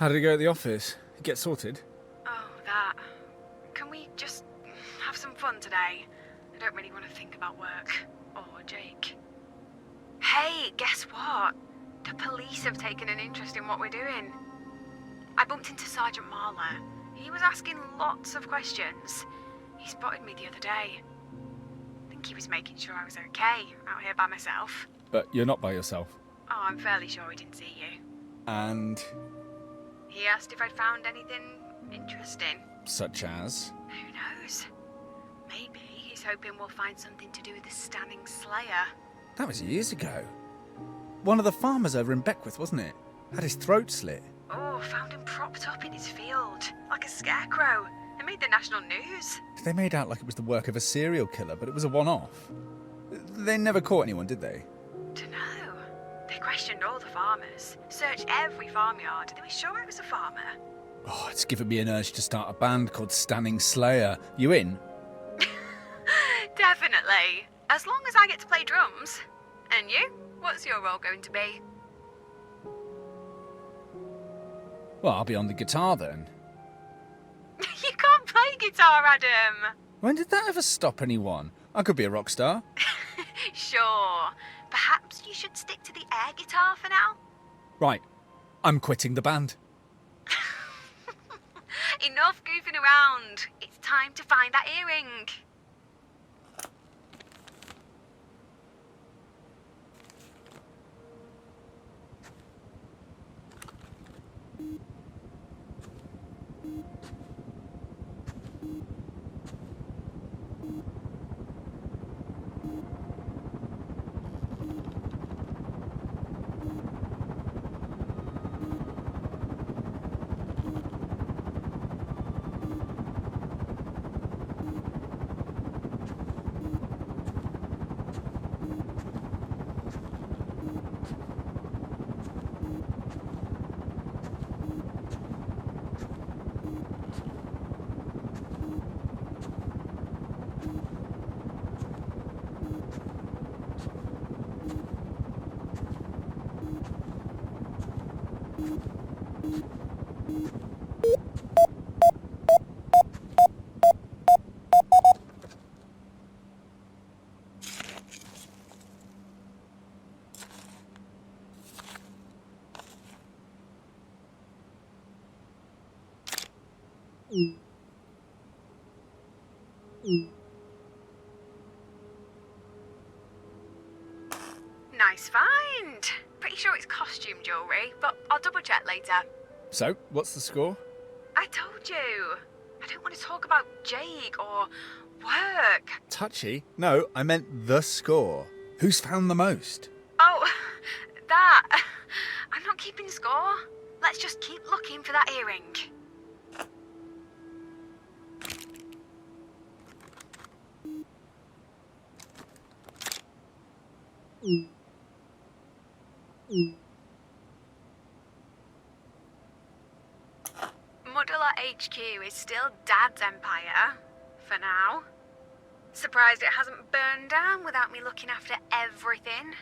How did it go at the office? Get sorted? Oh, that. Can we just have some fun today? I don't really want to think about work. Or Jake. Hey, guess what? The police have taken an interest in what we're doing. I bumped into Sergeant Marler. He was asking lots of questions. He spotted me the other day. I think he was making sure I was okay out here by myself. But you're not by yourself. Oh, I'm fairly sure he didn't see you. And? He asked if I'd found anything interesting. Such as? Who knows? Maybe he's hoping we'll find something to do with the Standing Slayer. That was years ago. One of the farmers over in Beckwith, wasn't it? Had his throat slit. Oh, found him propped up in his field, like a scarecrow. It made the national news. They made out like it was the work of a serial killer, but it was a one-off. They never caught anyone, did they? Dunno. They questioned all the farmers, searched every farmyard. They were sure it was a farmer. Oh, it's given me an urge to start a band called Standing Slayer. You in? Definitely. As long as I get to play drums. And you? What's your role going to be? Well, I'll be on the guitar then. You can't play guitar, Adam. When did that ever stop anyone? I could be a rock star. Sure. Perhaps you should stick to the air guitar for now? Right. I'm quitting the band. Enough goofing around. It's time to find that earring. Nice find. Pretty sure it's costume jewellery, but I'll double check later. So, what's the score? I told you. I don't want to talk about Jake or work. Touchy? No, I meant the score. Who's found the most? Oh, that. I'm not keeping score. Let's just keep looking for that earring. Muddler HQ is still Dad's empire, for now. Surprised it hasn't burned down without me looking after everything.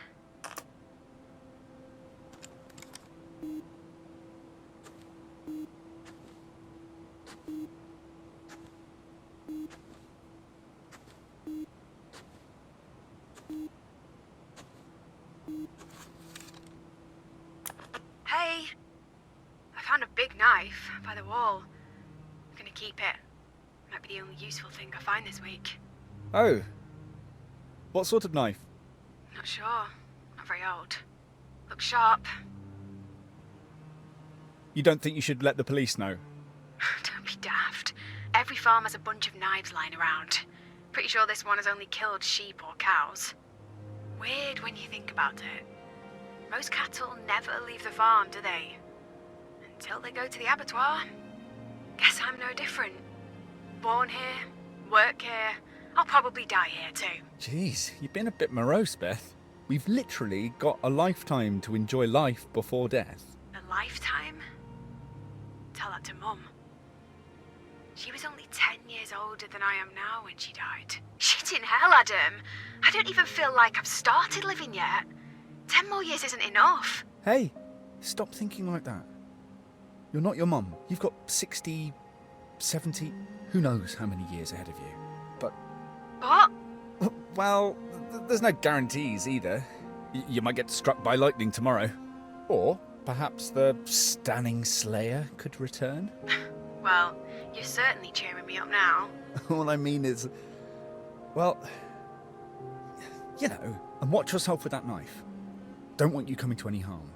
Hey, I found a big knife by the wall. I'm gonna keep it. Might be the only useful thing I find this week. Oh. What sort of knife? Not sure. Not very old. Looks sharp. You don't think you should let the police know? Don't be daft. Every farm has a bunch of knives lying around. Pretty sure this one has only killed sheep or cows. Weird when you think about it. Most cattle never leave the farm, do they? Until they go to the abattoir. Guess I'm no different. Born here, work here, I'll probably die here too. Jeez, you've been a bit morose, Beth. We've literally got a lifetime to enjoy life before death. A lifetime? Tell that to Mum. She was only 10 years older than I am now when she died. Shit in hell, Adam. I don't even feel like I've started living yet. 10 more years isn't enough. Hey, stop thinking like that. You're not your mum. You've got 60, 70, who knows how many years ahead of you. But... What? Well, there's no guarantees either. You might get struck by lightning tomorrow. Or perhaps the stunning Slayer could return. Well, you're certainly cheering me up now. All I mean is... Well... You know, and watch yourself with that knife. Don't want you coming to any harm.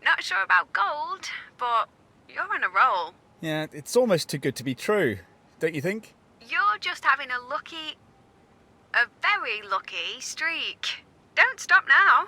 Not sure about gold, but you're on a roll. Yeah, it's almost too good to be true, don't you think? You're just having a very lucky streak. Don't stop now.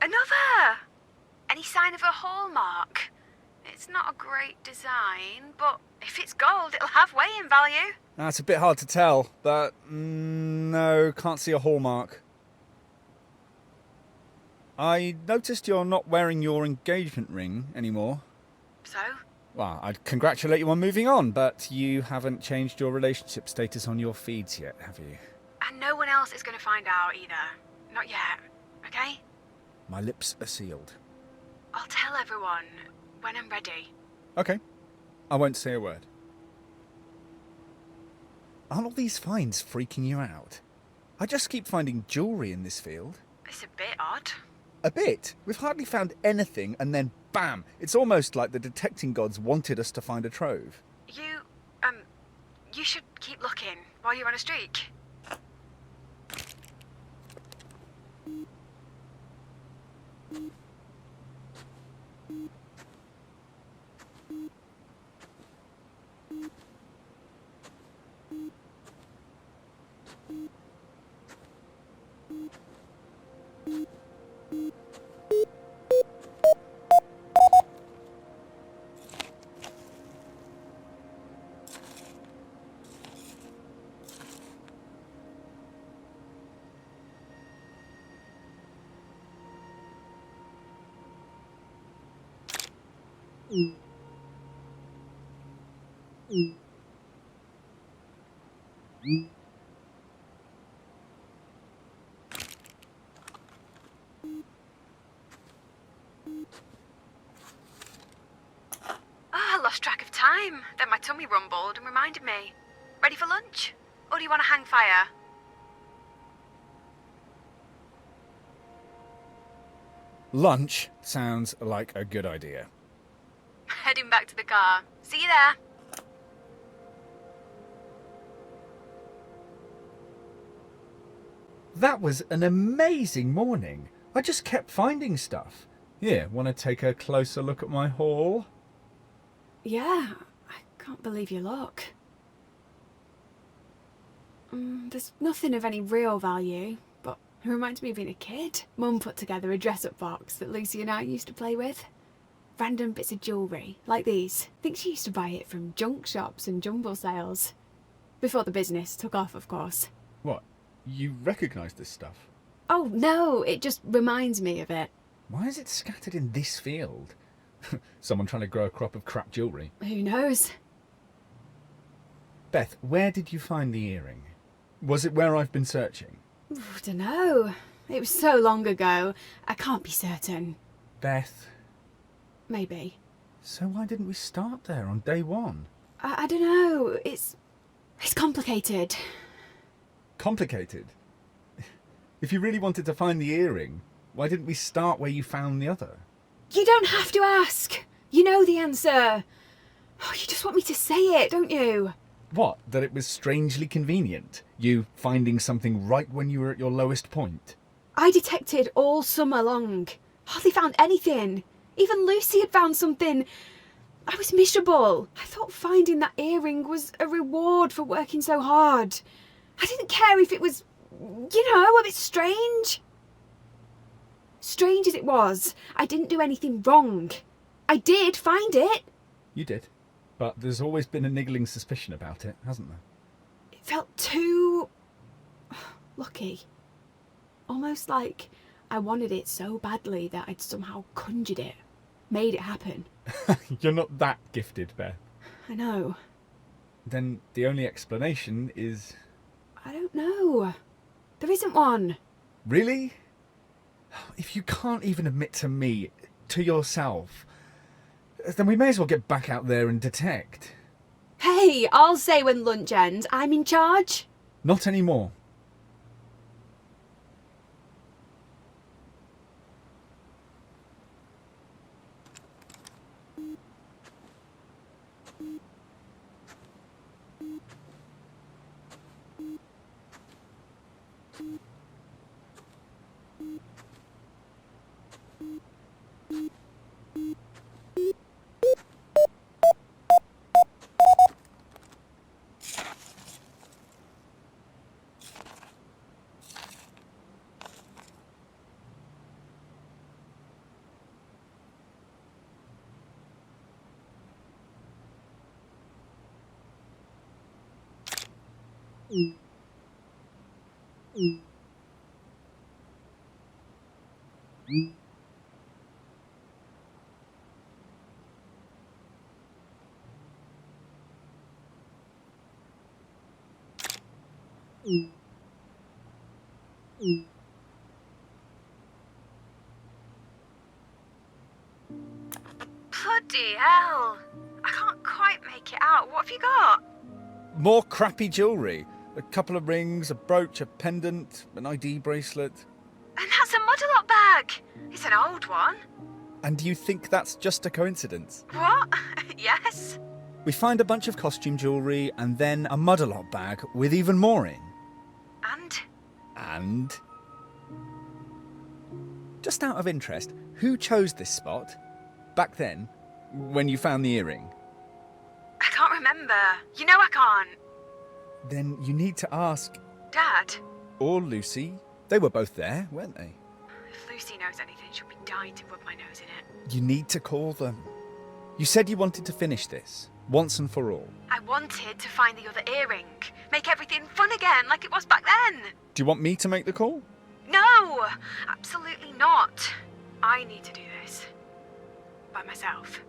Another! Any sign of a hallmark? It's not a great design, but if it's gold, it'll have weighing value. That's a bit hard to tell, but no, can't see a hallmark. I noticed you're not wearing your engagement ring anymore. So? Well, I'd congratulate you on moving on, but you haven't changed your relationship status on your feeds yet, have you? And no one else is going to find out either. Not yet, okay? My lips are sealed. I'll tell everyone when I'm ready. Okay. I won't say a word. Aren't all these finds freaking you out? I just keep finding jewellery in this field. It's a bit odd. A bit? We've hardly found anything, and then bam! It's almost like the detecting gods wanted us to find a trove. You should keep looking while you're on a streak. I lost track of time. Then my tummy rumbled and reminded me. Ready for lunch? Or do you want to hang fire? Lunch sounds like a good idea. Heading back to the car. See you there. That was an amazing morning. I just kept finding stuff. Here, want to take a closer look at my haul? Yeah, I can't believe your luck. There's nothing of any real value, but it reminds me of being a kid. Mum put together a dress-up box that Lucy and I used to play with. Random bits of jewellery, like these. I think she used to buy it from junk shops and jumble sales. Before the business took off, of course. What? You recognise this stuff? Oh, no, it just reminds me of it. Why is it scattered in this field? Someone trying to grow a crop of crap jewellery. Who knows? Beth, where did you find the earring? Was it where I've been searching? Dunno. It was so long ago, I can't be certain. Beth. Maybe. So why didn't we start there on day one? I don't know. It's complicated. Complicated? If you really wanted to find the earring, why didn't we start where you found the other? You don't have to ask. You know the answer. Oh, you just want me to say it, don't you? What? That it was strangely convenient? You finding something right when you were at your lowest point? I detected all summer long. Hardly found anything. Even Lucy had found something. I was miserable. I thought finding that earring was a reward for working so hard. I didn't care if it was, a bit strange. Strange as it was, I didn't do anything wrong. I did find it. You did. But there's always been a niggling suspicion about it, hasn't there? It felt too lucky. Almost like I wanted it so badly that I'd somehow conjured it, made it happen. You're not that gifted, Beth. I know. Then the only explanation is... I don't know. There isn't one. Really? If you can't even admit to me, to yourself, then we may as well get back out there and detect. Hey, I'll say when lunch ends, I'm in charge. Not anymore. Bloody hell. I can't quite make it out. What have you got? More crappy jewellery. A couple of rings, a brooch, a pendant, an ID bracelet. And that's a Muddle-Up bag. It's an old one. And do you think that's just a coincidence? What? Yes. We find a bunch of costume jewellery and then a Muddle-Up bag with even more in. And? And? Just out of interest, who chose this spot? Back then, when you found the earring? I can't remember. You know I can't. Then you need to ask... Dad? Or Lucy. They were both there, weren't they? If Lucy knows anything, she'll be dying to rub my nose in it. You need to call them. You said you wanted to finish this, once and for all. I wanted to find the other earring. Make everything fun again, like it was back then. Do you want me to make the call? No! Absolutely not. I need to do this. By myself.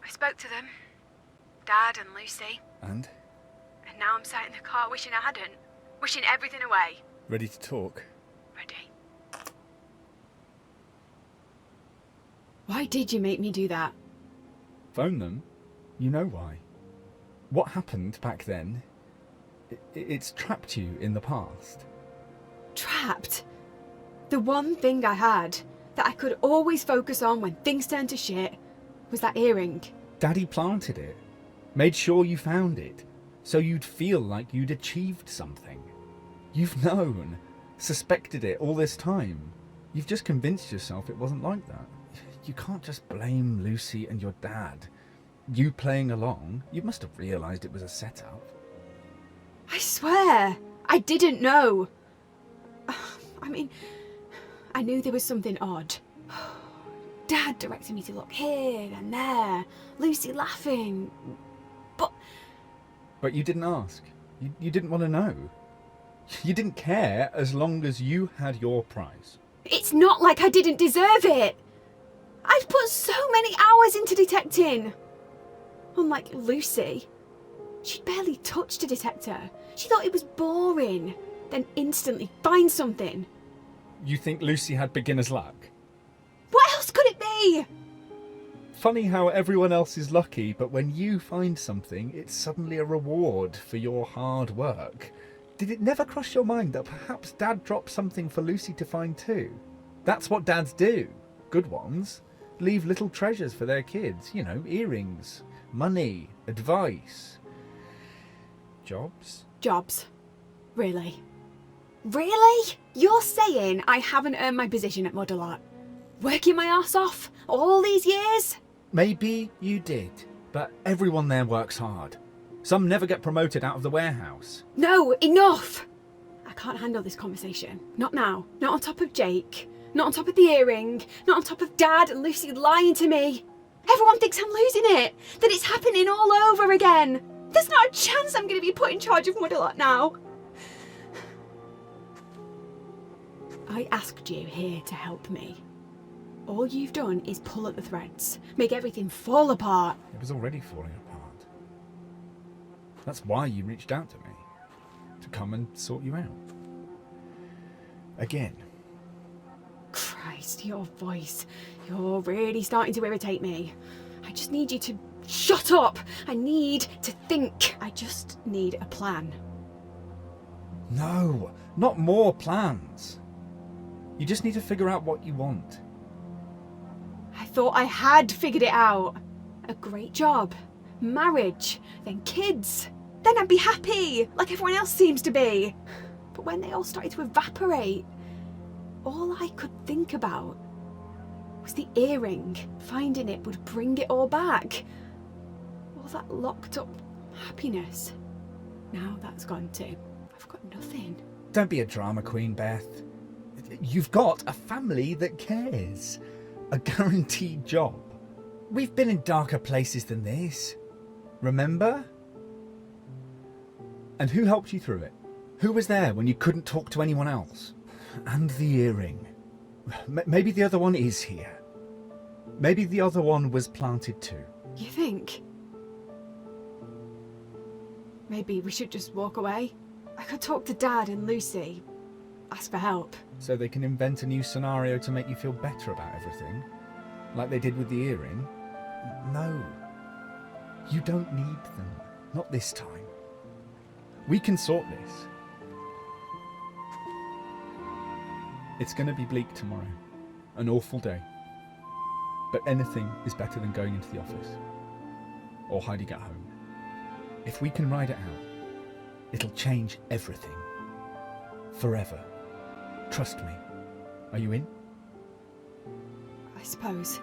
I spoke to them. Dad and Lucy. And? And now I'm sat in the car wishing I hadn't. Wishing everything away. Ready to talk? Ready. Why did you make me do that? Phone them? You know why. What happened back then, it's trapped you in the past. Trapped? The one thing I had that I could always focus on when things turned to shit was that earring. Daddy planted it. Made sure you found it. So you'd feel like you'd achieved something. You've known, suspected it all this time. You've just convinced yourself it wasn't like that. You can't just blame Lucy and your dad. You playing along, you must have realised it was a setup. I swear, I didn't know. I mean, I knew there was something odd. Dad directed me to look here and there, Lucy laughing, but... But you didn't ask. You didn't want to know. You didn't care as long as you had your prize. It's not like I didn't deserve it. I've put so many hours into detecting. Unlike Lucy, she'd barely touched a detector. She thought it was boring, then instantly find something. You think Lucy had beginner's luck? What else could it be? Funny how everyone else is lucky, but when you find something, it's suddenly a reward for your hard work. Did it never cross your mind that perhaps Dad dropped something for Lucy to find too? That's what dads do. Good ones. Leave little treasures for their kids. You know, earrings, money, advice. Jobs? Jobs. Really? Really? You're saying I haven't earned my position at Mudalot? Working my arse off all these years? Maybe you did, but everyone there works hard. Some never get promoted out of the warehouse. No, enough! I can't handle this conversation. Not now. Not on top of Jake. Not on top of the earring. Not on top of Dad and Lucy lying to me. Everyone thinks I'm losing it. That it's happening all over again. There's not a chance I'm going to be put in charge of Mudalot now. I asked you here to help me. All you've done is pull at the threads, make everything fall apart. It was already falling apart. That's why you reached out to me. To come and sort you out. Again. Christ, your voice. You're really starting to irritate me. I just need you to shut up. I need to think. I just need a plan. No, not more plans. You just need to figure out what you want. I thought I had figured it out. A great job, marriage, then kids. Then I'd be happy, like everyone else seems to be. But when they all started to evaporate, all I could think about was the earring. Finding it would bring it all back. All that locked up happiness. Now that's gone too. I've got nothing. Don't be a drama queen, Beth. You've got a family that cares. A guaranteed job. We've been in darker places than this. Remember? And who helped you through it? Who was there when you couldn't talk to anyone else? And the earring. Maybe the other one is here. Maybe the other one was planted too. You think? Maybe we should just walk away? I could talk to Dad and Lucy. Ask for help. So they can invent a new scenario to make you feel better about everything? Like they did with the earring? No. You don't need them. Not this time. We can sort this. It's going to be bleak tomorrow. An awful day. But anything is better than going into the office. Or hiding at home. If we can ride it out, it'll change everything. Forever. Trust me. Are you in? I suppose.